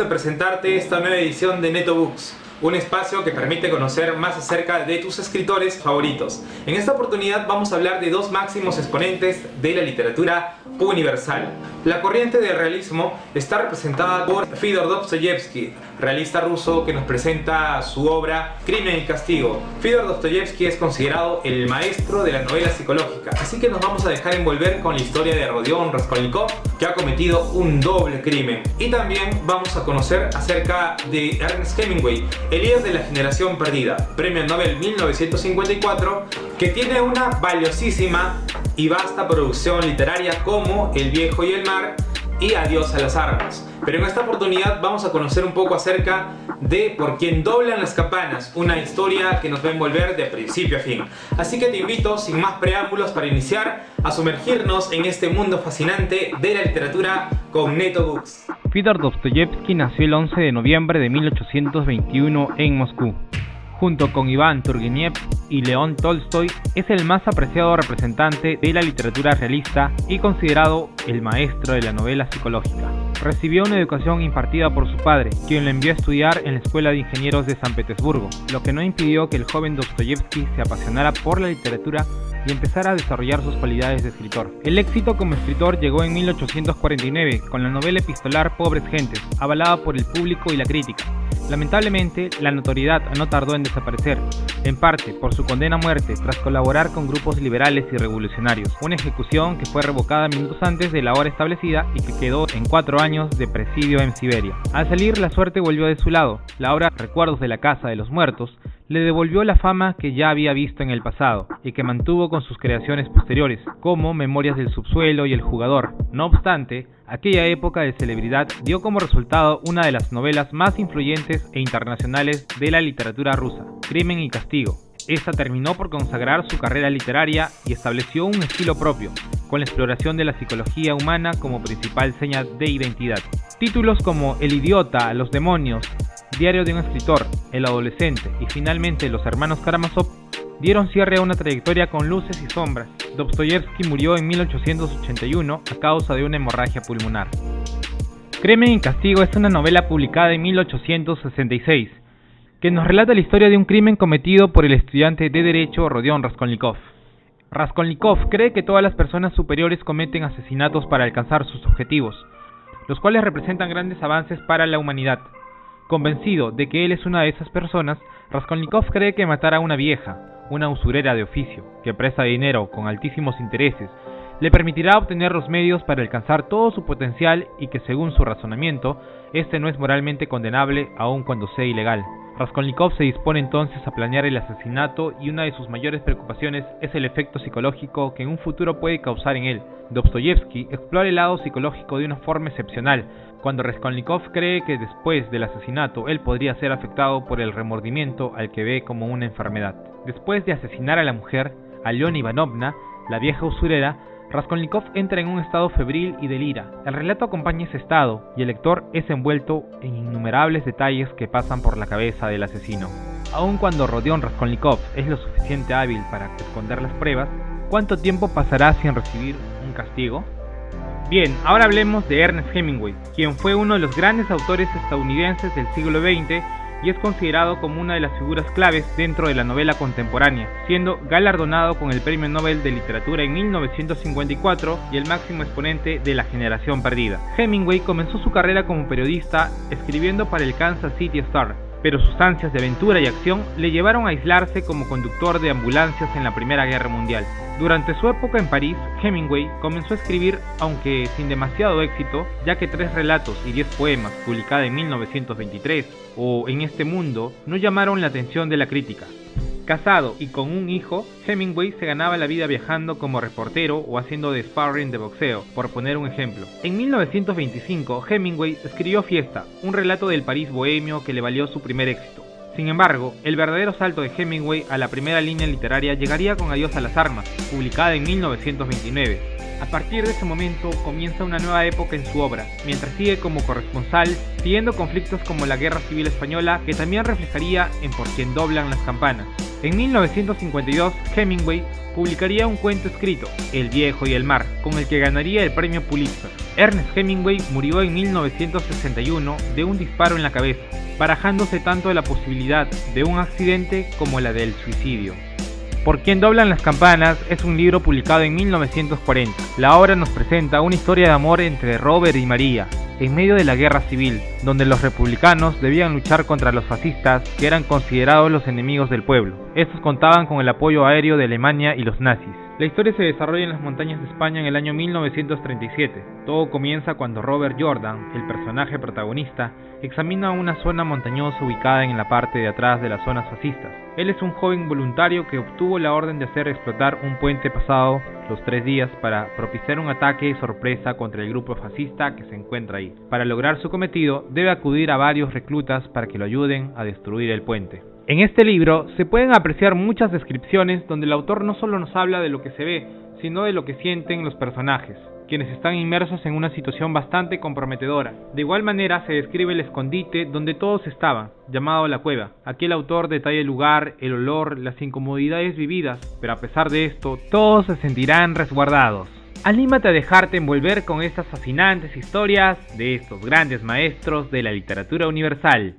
de presentarte esta nueva edición de Neto Books, un espacio que permite conocer más acerca de tus escritores favoritos. En esta oportunidad vamos a hablar de dos máximos exponentes de la literatura universal. La corriente del realismo está representada por Fyodor Dostoyevsky, realista ruso que nos presenta su obra Crimen y Castigo. Fyodor Dostoyevsky es considerado el maestro de la novela psicológica, así que nos vamos a dejar envolver con la historia de Rodion Raskolnikov, que ha cometido un doble crimen. Y también vamos a conocer acerca de Ernest Hemingway, el líder de la generación perdida, premio Nobel 1954, que tiene una valiosísima y vasta producción literaria como El viejo y el mar y Adiós a las armas. Pero en esta oportunidad vamos a conocer un poco acerca de Por quien doblan las campanas, una historia que nos va a envolver de principio a fin. Así que te invito, sin más preámbulos, para iniciar a sumergirnos en este mundo fascinante de la literatura con Neto Books. Fyodor Dostoyevsky nació el 11 de noviembre de 1821 en Moscú. Junto con Iván Turgeniev y León Tolstoy, es el más apreciado representante de la literatura realista y considerado el maestro de la novela psicológica. Recibió una educación impartida por su padre, quien lo envió a estudiar en la Escuela de Ingenieros de San Petersburgo, lo que no impidió que el joven Dostoyevsky se apasionara por la literatura y empezara a desarrollar sus cualidades de escritor. El éxito como escritor llegó en 1849 con la novela epistolar Pobres Gentes, avalada por el público y la crítica. Lamentablemente, la notoriedad no tardó en desaparecer, en parte por su condena a muerte tras colaborar con grupos liberales y revolucionarios, una ejecución que fue revocada minutos antes de la hora establecida y que quedó en 4 años de presidio en Siberia. Al salir, la suerte volvió de su lado. La obra Recuerdos de la Casa de los Muertos le devolvió la fama que ya había visto en el pasado y que mantuvo con sus creaciones posteriores, como Memorias del Subsuelo y El Jugador. No obstante, aquella época de celebridad dio como resultado una de las novelas más influyentes e internacionales de la literatura rusa, Crimen y Castigo. Esta terminó por consagrar su carrera literaria y estableció un estilo propio, con la exploración de la psicología humana como principal seña de identidad. Títulos como El idiota, Los demonios, Diario de un escritor, El adolescente y finalmente Los hermanos Karamazov dieron cierre a una trayectoria con luces y sombras. Dostoyevsky murió en 1881 a causa de una hemorragia pulmonar. Crimen y Castigo es una novela publicada en 1866 que nos relata la historia de un crimen cometido por el estudiante de Derecho Rodion Raskolnikov. Raskolnikov cree que todas las personas superiores cometen asesinatos para alcanzar sus objetivos, los cuales representan grandes avances para la humanidad. Convencido de que él es una de esas personas, Raskolnikov cree que matar a una vieja, una usurera de oficio, que presta dinero con altísimos intereses, le permitirá obtener los medios para alcanzar todo su potencial y que, según su razonamiento, este no es moralmente condenable aun cuando sea ilegal. Raskolnikov se dispone entonces a planear el asesinato y una de sus mayores preocupaciones es el efecto psicológico que en un futuro puede causar en él. Dostoyevsky explora el lado psicológico de una forma excepcional, cuando Raskolnikov cree que después del asesinato él podría ser afectado por el remordimiento al que ve como una enfermedad. Después de asesinar a la mujer, Aliona Ivanovna, la vieja usurera, Raskolnikov entra en un estado febril y delira. El relato acompaña ese estado y el lector es envuelto en innumerables detalles que pasan por la cabeza del asesino. Aun cuando Rodion Raskolnikov es lo suficiente hábil para esconder las pruebas, ¿cuánto tiempo pasará sin recibir un castigo? Bien, ahora hablemos de Ernest Hemingway, quien fue uno de los grandes autores estadounidenses del siglo XX y es considerado como una de las figuras claves dentro de la novela contemporánea, siendo galardonado con el Premio Nobel de Literatura en 1954 y el máximo exponente de la generación perdida. Hemingway comenzó su carrera como periodista escribiendo para el Kansas City Star, pero sus ansias de aventura y acción le llevaron a aislarse como conductor de ambulancias en la Primera Guerra Mundial. Durante su época en París, Hemingway comenzó a escribir, aunque sin demasiado éxito, ya que 3 relatos y 10 poemas, publicados en 1923, o En este mundo, no llamaron la atención de la crítica. Casado y con un hijo, Hemingway se ganaba la vida viajando como reportero o haciendo de sparring de boxeo, por poner un ejemplo. En 1925, Hemingway escribió Fiesta, un relato del París bohemio que le valió su primer éxito. Sin embargo, el verdadero salto de Hemingway a la primera línea literaria llegaría con Adiós a las armas, publicada en 1929. A partir de ese momento comienza una nueva época en su obra, mientras sigue como corresponsal, siguiendo conflictos como la Guerra Civil Española, que también reflejaría en Por quien doblan las campanas. En 1952, Hemingway publicaría un cuento escrito, El viejo y el mar, con el que ganaría el premio Pulitzer. Ernest Hemingway murió en 1961 de un disparo en la cabeza, barajándose tanto la posibilidad de un accidente como la del suicidio. Por quien doblan las campanas es un libro publicado en 1940. La obra nos presenta una historia de amor entre Robert y María, en medio de la guerra civil, donde los republicanos debían luchar contra los fascistas, que eran considerados los enemigos del pueblo. Estos contaban con el apoyo aéreo de Alemania y los nazis. La historia se desarrolla en las montañas de España en el año 1937. Todo comienza cuando Robert Jordan, el personaje protagonista, examina una zona montañosa ubicada en la parte de atrás de las zonas fascistas. Él es un joven voluntario que obtuvo la orden de hacer explotar un puente pasado los 3 días para propiciar un ataque sorpresa contra el grupo fascista que se encuentra ahí. Para lograr su cometido, debe acudir a varios reclutas para que lo ayuden a destruir el puente. En este libro se pueden apreciar muchas descripciones donde el autor no solo nos habla de lo que se ve, sino de lo que sienten los personajes, quienes están inmersos en una situación bastante comprometedora. De igual manera se describe el escondite donde todos estaban, llamado la cueva. Aquí el autor detalla el lugar, el olor, las incomodidades vividas, pero a pesar de esto, todos se sentirán resguardados. Anímate a dejarte envolver con estas fascinantes historias de estos grandes maestros de la literatura universal.